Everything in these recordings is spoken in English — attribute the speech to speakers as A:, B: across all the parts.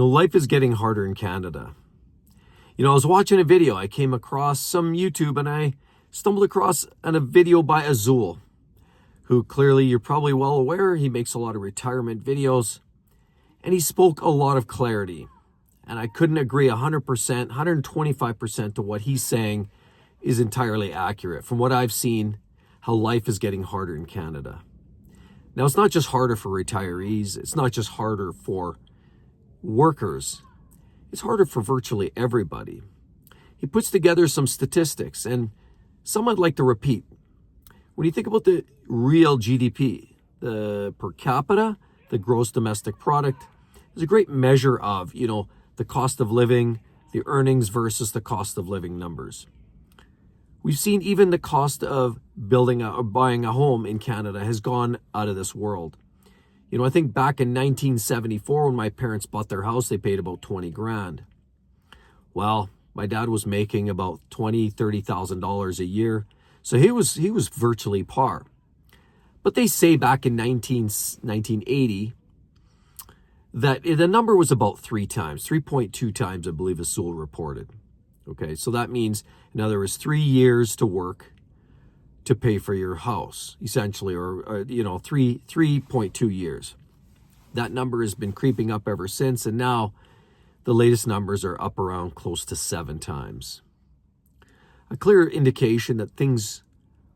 A: Life is getting harder in Canada. I was watching a video. I came across some YouTube and I stumbled across a video by Azul, who clearly you're probably well aware, he makes a lot of retirement videos, and he spoke a lot of clarity. And I couldn't agree 100%, 125% to what he's saying is entirely accurate. From what I've seen, how life is getting harder in Canada. Now, it's not just harder for retirees. It's not just harder for workers. It's harder for virtually everybody. He puts together some statistics, and some I'd like to repeat. When you think about the real GDP, the per capita, the gross domestic product, is a great measure of, the cost of living, the earnings versus the cost of living numbers. We've seen even the cost of buying a home in Canada has gone out of this world. I think back in 1974, when my parents bought their house, they paid about 20 grand. Well, my dad was making about $30,000 a year. So he was virtually par. But they say back in 1980, that the number was about 3.2 times, I believe, as Sewell reported. Okay, so that means, in other words, 3 years to work to pay for your house, essentially, or 3.2 years. That number has been creeping up ever since, and now the latest numbers are up around close to 7 times. A clear indication that things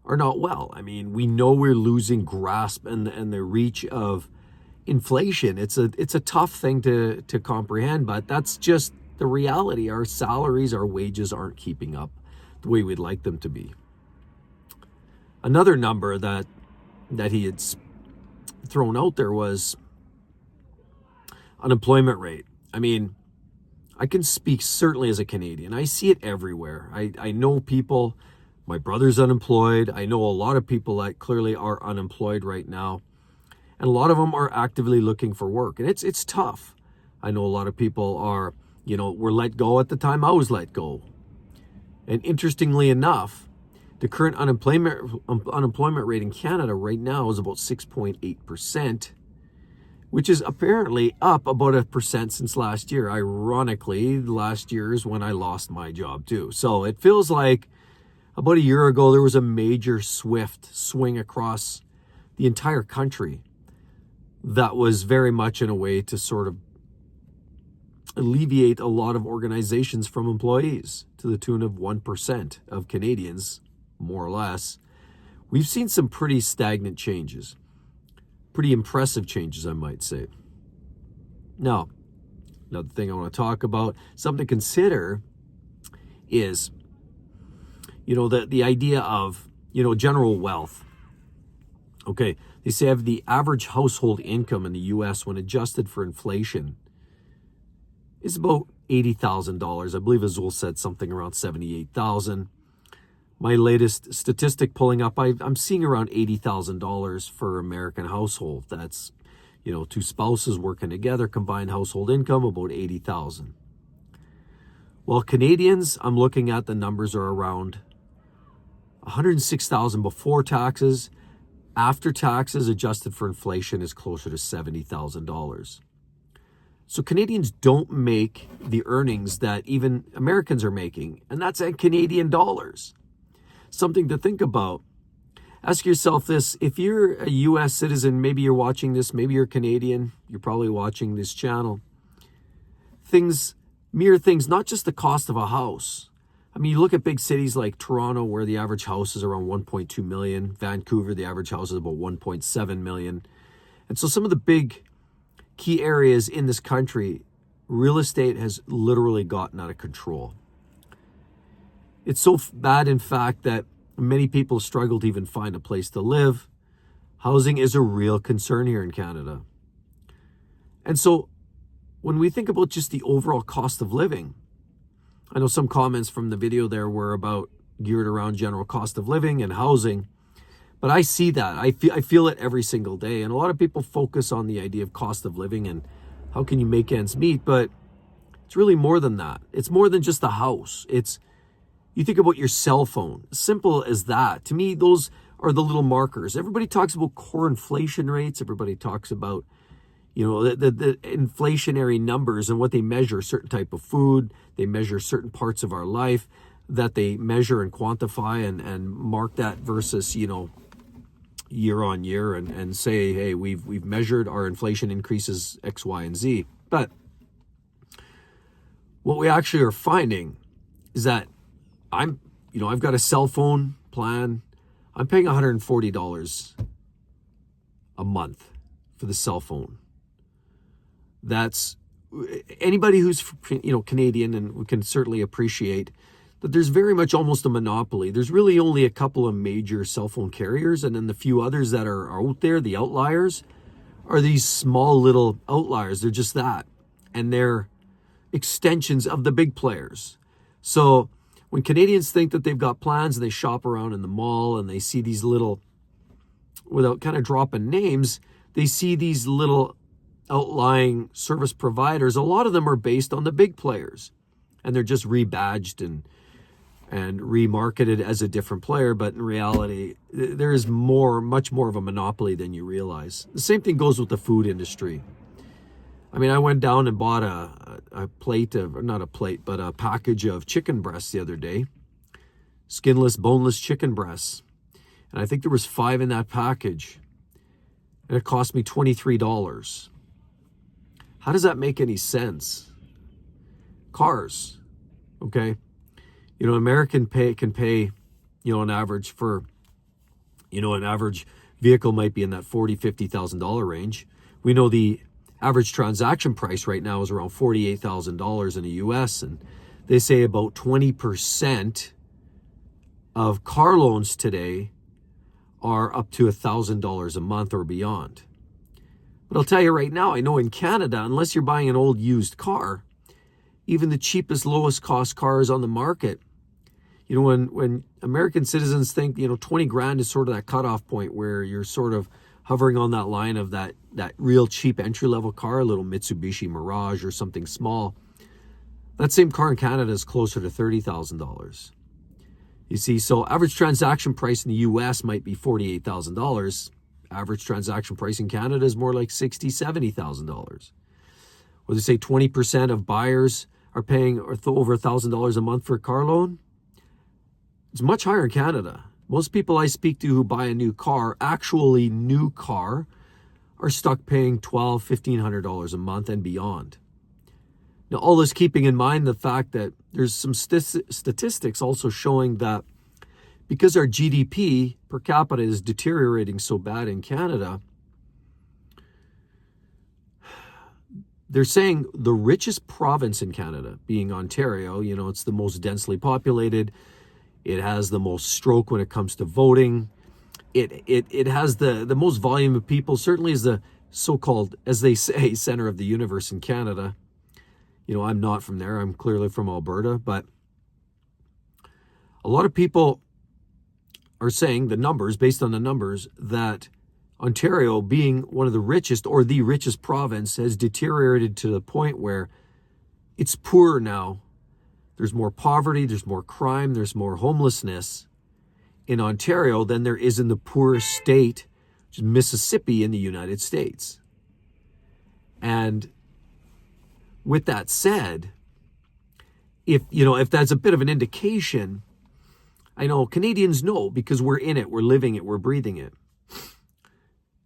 A: are not well. I mean, we know we're losing grasp and the reach of inflation. It's a tough thing to comprehend, but that's just the reality. Our salaries, our wages aren't keeping up the way we'd like them to be. Another number that he had thrown out there was unemployment rate. I mean, I can speak certainly as a Canadian. I see it everywhere. I know people, my brother's unemployed. I know a lot of people that clearly are unemployed right now. And a lot of them are actively looking for work. And it's tough. I know a lot of people are, were let go at the time I was let go. And interestingly enough, the current unemployment rate in Canada right now is about 6.8%, which is apparently up about 1% since last year. Ironically, last year is when I lost my job too. So it feels like about a year ago, there was a major swift swing across the entire country that was very much in a way to sort of alleviate a lot of organizations from employees to the tune of 1% of Canadians, more or less. We've seen some pretty stagnant changes, pretty impressive changes, I might say. Now, another thing I want to talk about, something to consider is, the idea of, general wealth. Okay, they say the average household income in the U.S. when adjusted for inflation is about $80,000. I believe Azul said something around $78,000. My latest statistic pulling up, I'm seeing around $80,000 for American household. That's, 2 spouses working together, combined household income about $80,000. Well, Canadians, I'm looking at the numbers are around $106,000 before taxes. After taxes, adjusted for inflation, is closer to $70,000. So Canadians don't make the earnings that even Americans are making, and that's at Canadian dollars. Something to think about. Ask yourself this: if you're a U.S. citizen, maybe you're watching this, maybe you're Canadian, you're probably watching this channel. Mere things, not just the cost of a house. I mean, you look at big cities like Toronto, where the average house is around 1.2 million. Vancouver, the average house is about 1.7 million. And so some of the big key areas in this country, real estate has literally gotten out of control. It's so bad, in fact, that many people struggle to even find a place to live. Housing is a real concern here in Canada. And so when we think about just the overall cost of living, I know some comments from the video there were geared around general cost of living and housing, but I see that. I feel it every single day. And a lot of people focus on the idea of cost of living and how can you make ends meet, but it's really more than that. It's more than just the house. You think about your cell phone, simple as that. To me, those are the little markers. Everybody talks about core inflation rates. Everybody talks about, You know, the inflationary numbers and what they measure, a certain type of food, they measure certain parts of our life that they measure and quantify and mark that versus, you know, year on year and say, hey, we've measured our inflation increases X, Y, and Z. But what we actually are finding is that I've got a cell phone plan. I'm paying $140 a month for the cell phone. That's anybody who's, you know, Canadian, and we can certainly appreciate that there's very much almost a monopoly. There's really only a couple of major cell phone carriers, and then the few others that are out there, the outliers, are these small little outliers. They're just that. And they're extensions of the big players. So when Canadians think that they've got plans and they shop around in the mall and they see these little, without kind of dropping names, they see these little outlying service providers. A lot of them are based on the big players, and they're just rebadged and remarketed as a different player. But in reality, there is much more of a monopoly than you realize. The same thing goes with the food industry. I mean, I went down and bought a package of chicken breasts the other day, skinless, boneless chicken breasts. And I think there was 5 in that package, and it cost me $23. How does that make any sense? Cars, okay? You know, American can pay, you know, an average for, you know, an average vehicle might be in that $40,000, $50,000 range. We know the average transaction price right now is around $48,000 in the US, and they say about 20% of car loans today are up to $1,000 a month or beyond. But I'll tell you right now, I know in Canada, unless you're buying an old used car, even the cheapest, lowest cost cars on the market, you know, when American citizens think, you know, 20 grand is sort of that cutoff point where you're sort of hovering on that line of that real cheap entry-level car, a little Mitsubishi Mirage or something small. That same car in Canada is closer to $30,000. You see, so average transaction price in the US might be $48,000. Average transaction price in Canada is more like $60,000, $70,000. Where they say 20% of buyers are paying over $1,000 a month for a car loan. It's much higher in Canada. Most people I speak to who buy a new car, actually new car, are stuck paying $1,200, $1,500 a month and beyond. Now, all this keeping in mind the fact that there's some statistics also showing that because our GDP per capita is deteriorating so bad in Canada, they're saying the richest province in Canada, being Ontario, you know, it's the most densely populated. It has the most stroke when it comes to voting. It has the most volume of people, certainly is the so-called, as they say, center of the universe in Canada. You know, I'm not from there. I'm clearly from Alberta, but a lot of people are saying the numbers, based on the numbers, that Ontario, being one of the richest or the richest province, has deteriorated to the point where it's poorer now. There's more poverty, there's more crime, there's more homelessness in Ontario than there is in the poorest state, which is Mississippi in the United States. And with that said, if that's a bit of an indication, I know Canadians know because we're in it, we're living it, we're breathing it.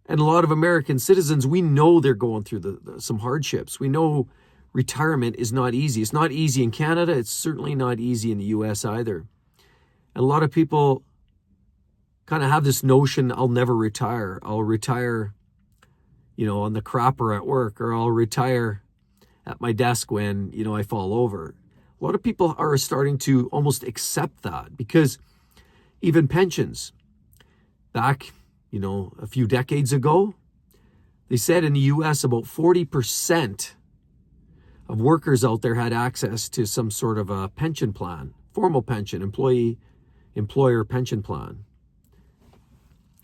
A: And a lot of American citizens, we know they're going through some hardships. We know retirement is not easy. It's not easy in Canada. It's certainly not easy in the US either. And a lot of people kind of have this notion, I'll never retire. I'll retire, you know, on the crapper at work, or I'll retire at my desk when, you know, I fall over. A lot of people are starting to almost accept that, because even pensions, back, you know, a few decades ago, they said in the US about 40% of workers out there had access to some sort of a pension plan, formal pension, employer pension plan.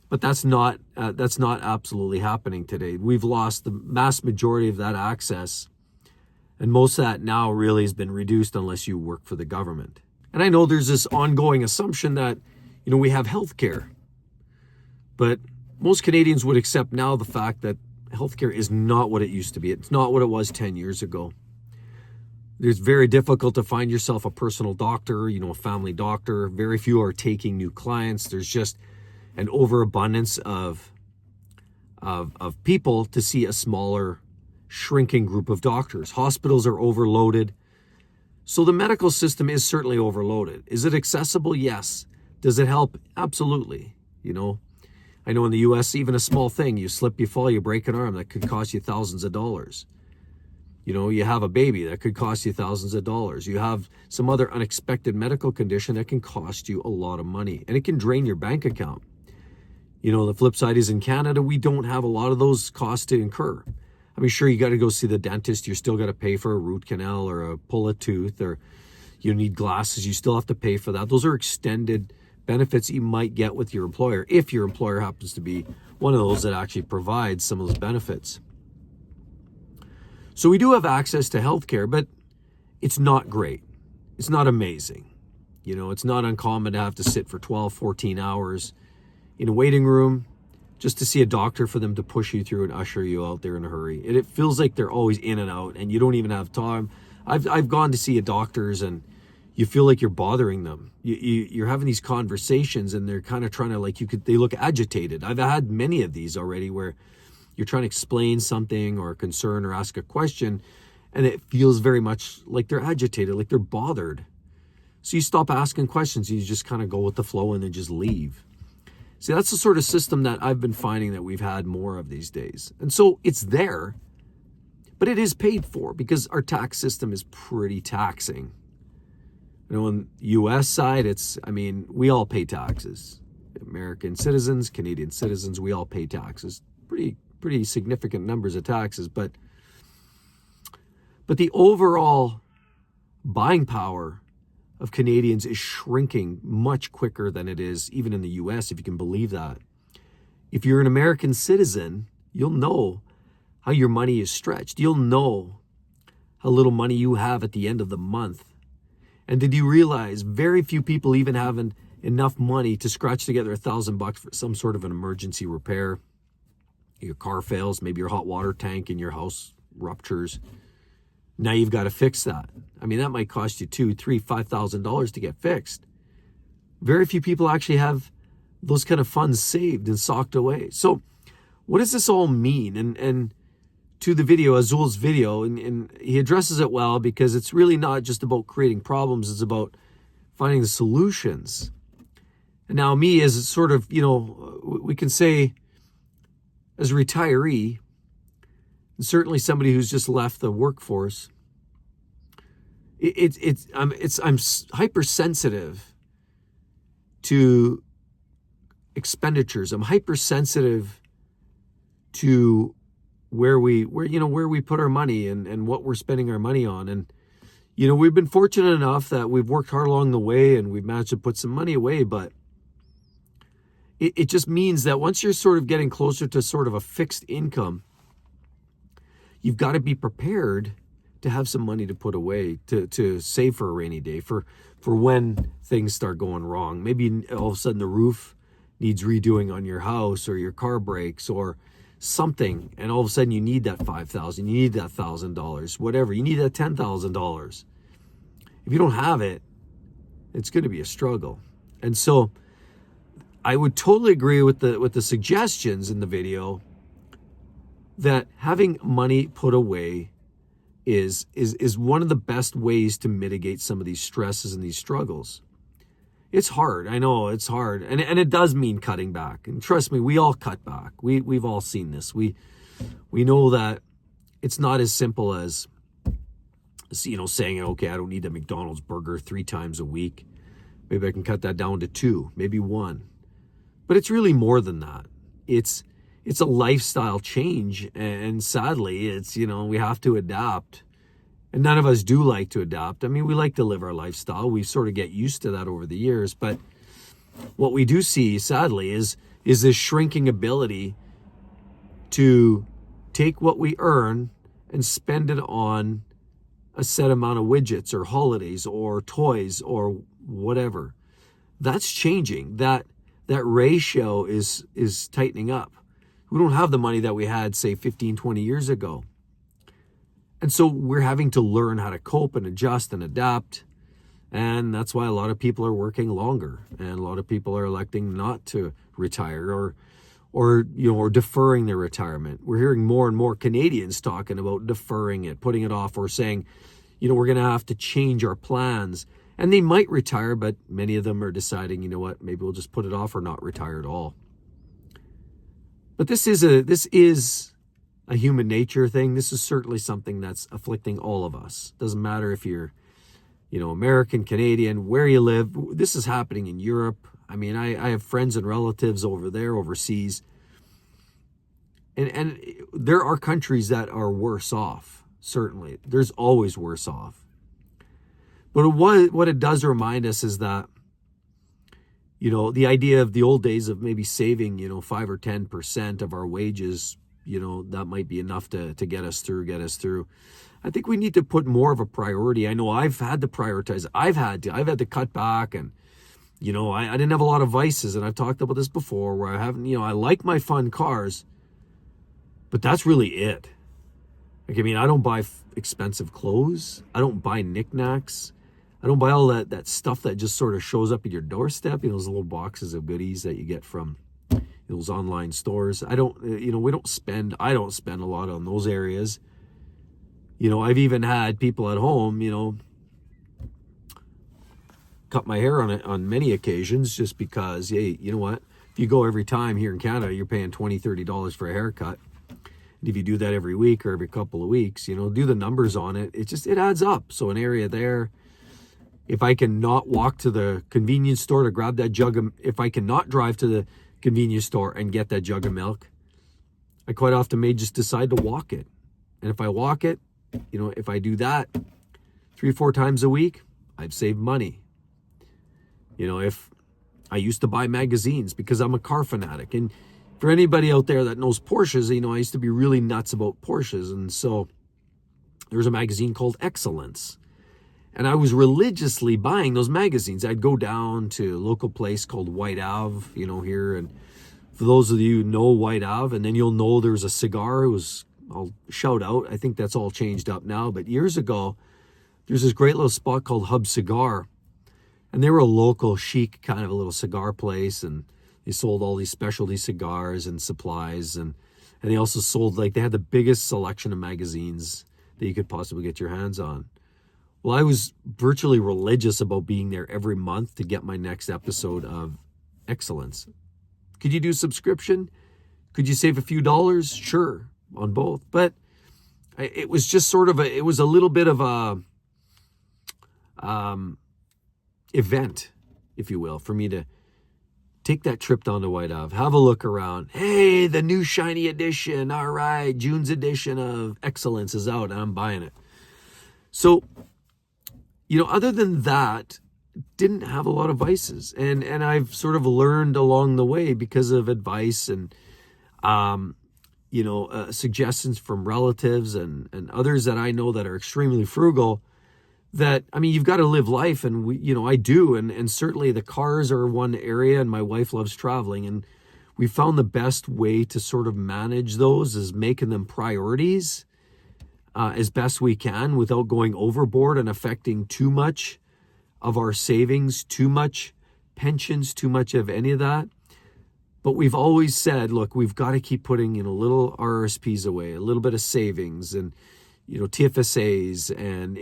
A: But that's not absolutely happening today. We've lost the mass majority of that access. And most of that now really has been reduced unless you work for the government. And I know there's this ongoing assumption that, you know, we have health care. But most Canadians would accept now the fact that healthcare is not what it used to be. It's not what it was 10 years ago. It's very difficult to find yourself a personal doctor, a family doctor. Very few are taking new clients. There's just an overabundance of people to see a smaller, shrinking group of doctors. Hospitals are overloaded. So the medical system is certainly overloaded. Is it accessible? Yes. Does it help? Absolutely. I know in the US, even a small thing, you slip, you fall, you break an arm, that could cost you thousands of dollars. You have a baby, that could cost you thousands of dollars. You have some other unexpected medical condition that can cost you a lot of money, and it can drain your bank account. The flip side is in Canada, we don't have a lot of those costs to incur. I mean, sure, you got to go see the dentist. You're still got to pay for a root canal or a pull a tooth, or you need glasses. You still have to pay for that. Those are extended benefits you might get with your employer, if your employer happens to be one of those that actually provides some of those benefits. So we do have access to healthcare, but it's not great. It's not amazing. It's not uncommon to have to sit for 12, 14 hours in a waiting room just to see a doctor for them to push you through and usher you out there in a hurry. And it feels like they're always in and out and you don't even have time. I've gone to see doctors and you feel like you're bothering them. You're having these conversations and they're kind of trying to, they look agitated. I've had many of these already where you're trying to explain something or a concern or ask a question, and it feels very much like they're agitated, like they're bothered. So you stop asking questions and you just kind of go with the flow and then just leave. See, that's the sort of system that I've been finding that we've had more of these days. And so it's there, but it is paid for because our tax system is pretty taxing. On the U.S. side, we all pay taxes. American citizens, Canadian citizens, we all pay taxes. Pretty significant numbers of taxes, but the overall buying power of Canadians is shrinking much quicker than it is even in the US, if you can believe that. If you're an American citizen, you'll know how your money is stretched. You'll know how little money you have at the end of the month. And did you realize very few people even have enough money to scratch together $1,000 for some sort of an emergency repair? Your car fails, maybe your hot water tank in your house ruptures. Now you've got to fix that. That might cost you $2,000, $3,000, $5,000 to get fixed. Very few people actually have those kind of funds saved and socked away. So what does this all mean? And to the video, Azul's video, and he addresses it well because it's really not just about creating problems, it's about finding the solutions. And now me as sort of, we can say as a retiree, and certainly somebody who's just left the workforce, I'm hypersensitive to expenditures. I'm hypersensitive to where we put our money and what we're spending our money on. And we've been fortunate enough that we've worked hard along the way and we've managed to put some money away, but it just means that once you're sort of getting closer to sort of a fixed income, you've got to be prepared to have some money to put away, to save for a rainy day, for when things start going wrong. Maybe all of a sudden the roof needs redoing on your house, or your car breaks or something, and all of a sudden you need that $5,000, you need that $1,000, whatever, you need that $10,000. If you don't have it, it's going to be a struggle. And so I would totally agree with the suggestions in the video that having money put away is one of the best ways to mitigate some of these stresses and these struggles. It's hard. I know it's hard. And it does mean cutting back. And trust me, we all cut back. We've all seen this. We know that it's not as simple as, saying, okay, I don't need a McDonald's burger 3 times a week. Maybe I can cut that down to 2, maybe 1. But it's really more than that. It's a lifestyle change. And sadly, it's, we have to adapt. And none of us do like to adapt. We like to live our lifestyle. We sort of get used to that over the years. But what we do see, sadly, is this shrinking ability to take what we earn and spend it on a set amount of widgets or holidays or toys or whatever. That's changing. That ratio is tightening up. who don't have the money that we had, say, 15, 20 years ago. And so we're having to learn how to cope and adjust and adapt. And that's why a lot of people are working longer, and a lot of people are electing not to retire or deferring their retirement. We're hearing more and more Canadians talking about deferring it, putting it off, or saying, we're going to have to change our plans. And they might retire, but many of them are deciding, maybe we'll just put it off or not retire at all. But this is a human nature thing. This is certainly something that's afflicting all of us. Doesn't matter if you're, American, Canadian, where you live. This is happening in Europe. I mean, I have friends and relatives over there, overseas. And there are countries that are worse off, certainly. There's always worse off. But what it does remind us is that, the idea of the old days of maybe saving, 5 or 10% of our wages, that might be enough to get us through. I think we need to put more of a priority. I know I've had to prioritize. I've had to cut back, and, I didn't have a lot of vices, and I've talked about this before, where I haven't, I like my fun cars, but that's really it. Like, I don't buy expensive clothes. I don't buy knickknacks. I don't buy all that stuff that just sort of shows up at your doorstep, those little boxes of goodies that you get from those online stores. I don't spend a lot on those areas. I've even had people at home, cut my hair on many occasions, just because, hey, you know what? If you go every time here in Canada, you're paying $20, $30 for a haircut. And if you do that every week or every couple of weeks, do the numbers on it. It adds up. So an area there, if I can not walk to the convenience store to grab that if I cannot drive to the convenience store and get that jug of milk, I quite often may just decide to walk it. And if I walk it, if I do that 3 or 4 times a week, I've saved money. If I used to buy magazines because I'm a car fanatic, and for anybody out there that knows Porsches, I used to be really nuts about Porsches. And so there's a magazine called Excellence. And I was religiously buying those magazines. I'd go down to a local place called White Ave, here. And for those of you who know White Ave, and then you'll know there's a cigar. I'll shout out. I think that's all changed up now. But years ago, there's this great little spot called Hub Cigar. And they were a local chic kind of a little cigar place. And they sold all these specialty cigars and supplies. And they also sold, they had the biggest selection of magazines that you could possibly get your hands on. Well, I was virtually religious about being there every month to get my next episode of Excellence. Could you do subscription? Could you save a few dollars? Sure, on both. But it was just sort of it was a little bit of a event, if you will, for me to take that trip down to White Ave, have a look around. Hey, the new shiny edition. All right, June's edition of Excellence is out, and I'm buying it. So, other than that, didn't have a lot of vices. And I've sort of learned along the way because of advice and, suggestions from relatives and others that I know that are extremely frugal, that, you've got to live life. And I do. And certainly the cars are one area, and my wife loves traveling. And we found the best way to sort of manage those is making them priorities. As best we can without going overboard and affecting too much of our savings, too much pensions, too much of any of that. But we've always said, look, we've got to keep putting little RRSPs away, a little bit of savings, and TFSAs, and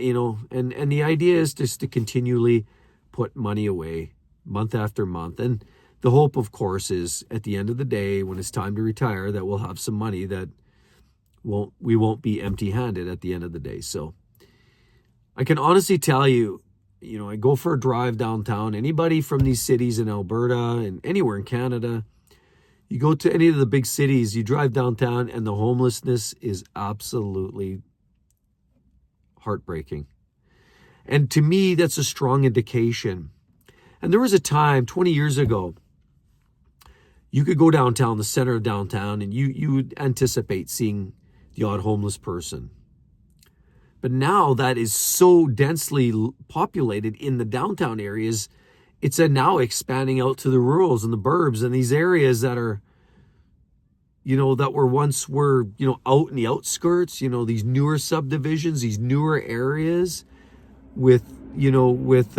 A: and the idea is just to continually put money away month after month. And the hope, of course, is at the end of the day, when it's time to retire, that we'll have some money that we won't be empty-handed at the end of the day. So I can honestly tell you, I go for a drive downtown. Anybody from these cities in Alberta and anywhere in Canada, you go to any of the big cities, you drive downtown, and the homelessness is absolutely heartbreaking. And to me, that's a strong indication. And there was a time 20 years ago, you could go downtown, the center of downtown, and you would anticipate seeing the odd homeless person. But now that is so densely populated in the downtown areas, it's now expanding out to the rurals and the burbs and these areas that are that were out in the outskirts, these newer subdivisions, these newer areas with, with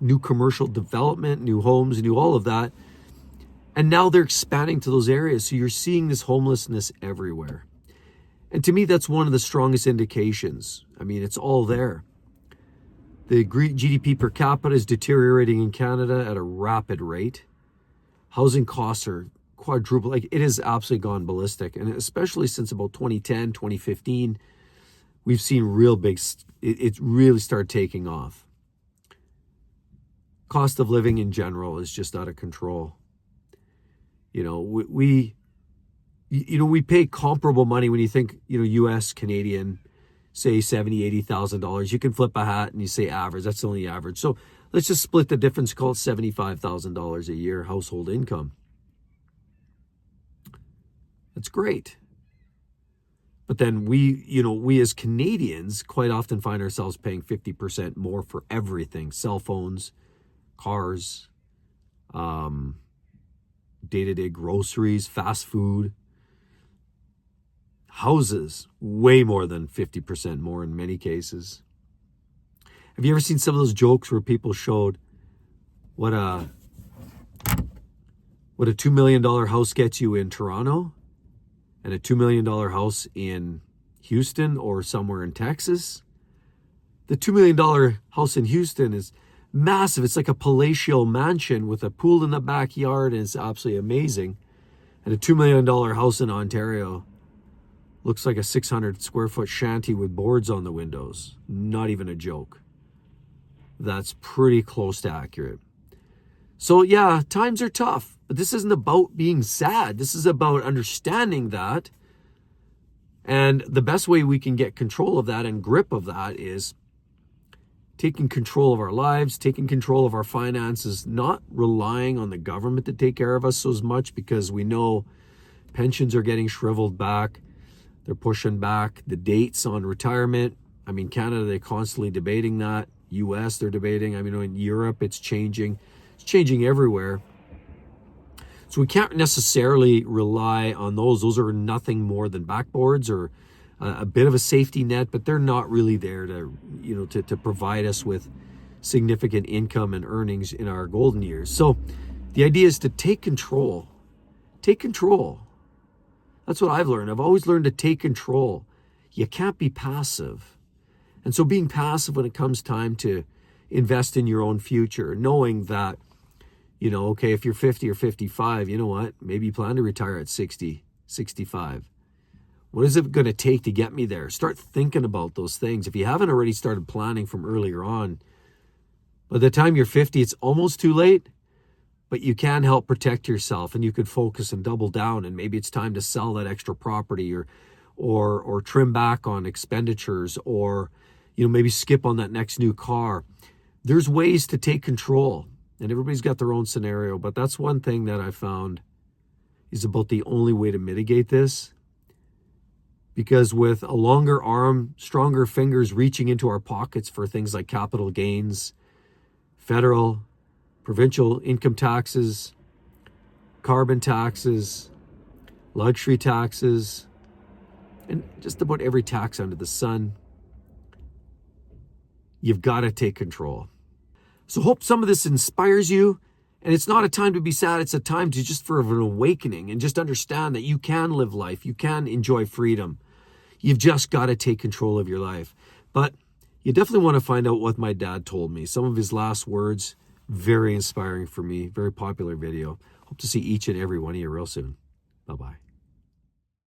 A: new commercial development, new homes, new all of that. And now they're expanding to those areas. So you're seeing this homelessness everywhere. And to me, that's one of the strongest indications. I mean, it's all there. The GDP per capita is deteriorating in Canada at a rapid rate. Housing costs are quadruple. Like, it has absolutely gone ballistic. And especially since about 2010, 2015, we've seen real big, it really started taking off. Cost of living in general is just out of control. We pay comparable money when you think, US, Canadian, say $70,000, $80,000. You can flip a hat and you say average. That's only average. So let's just split the difference, call it $75,000 a year household income. That's great. But then we as Canadians quite often find ourselves paying 50% more for everything. Cell phones, cars, day-to-day groceries, fast food, houses, way more than 50% more in many cases. Have you ever seen some of those jokes where people showed what a $2 million house gets you in Toronto and a $2 million house in Houston or somewhere in Texas? The $2 million house in Houston is massive. It's like a palatial mansion with a pool in the backyard, and it's absolutely amazing. And a $2 million house in Ontario looks like a 600 square foot shanty with boards on the windows. Not even a joke. That's pretty close to accurate. So yeah, times are tough, but this isn't about being sad. This is about understanding that. And the best way we can get control of that and grip of that is taking control of our lives, taking control of our finances, not relying on the government to take care of us so much, because we know pensions are getting shriveled back. They're pushing back the dates on retirement. I mean, Canada, they're constantly debating that. US, they're debating. I mean, in Europe, it's changing. It's changing everywhere. So we can't necessarily rely on those. Those are nothing more than backboards or a bit of a safety net, but they're not really there to provide us with significant income and earnings in our golden years. So the idea is to take control. Take control. That's what I've learned. I've always learned to take control. You can't be passive. And so being passive when it comes time to invest in your own future, knowing that, okay, if you're 50 or 55, you know what? Maybe you plan to retire at 60, 65. What is it going to take to get me there? Start thinking about those things. If you haven't already started planning from earlier on, by the time you're 50, it's almost too late, but you can help protect yourself and you could focus and double down. And maybe it's time to sell that extra property or trim back on expenditures or, maybe skip on that next new car. There's ways to take control, and everybody's got their own scenario. But that's one thing that I found is about the only way to mitigate this. Because with a longer arm, stronger fingers reaching into our pockets for things like capital gains, federal, provincial income taxes, carbon taxes, luxury taxes, and just about every tax under the sun, you've got to take control. So hope some of this inspires you. And it's not a time to be sad. It's a time to just for an awakening and just understand that you can live life. You can enjoy freedom. You've just got to take control of your life. But you definitely want to find out what my dad told me. Some of his last words, very inspiring for me. Very popular video. Hope to see each and every one of you real soon. Bye-bye.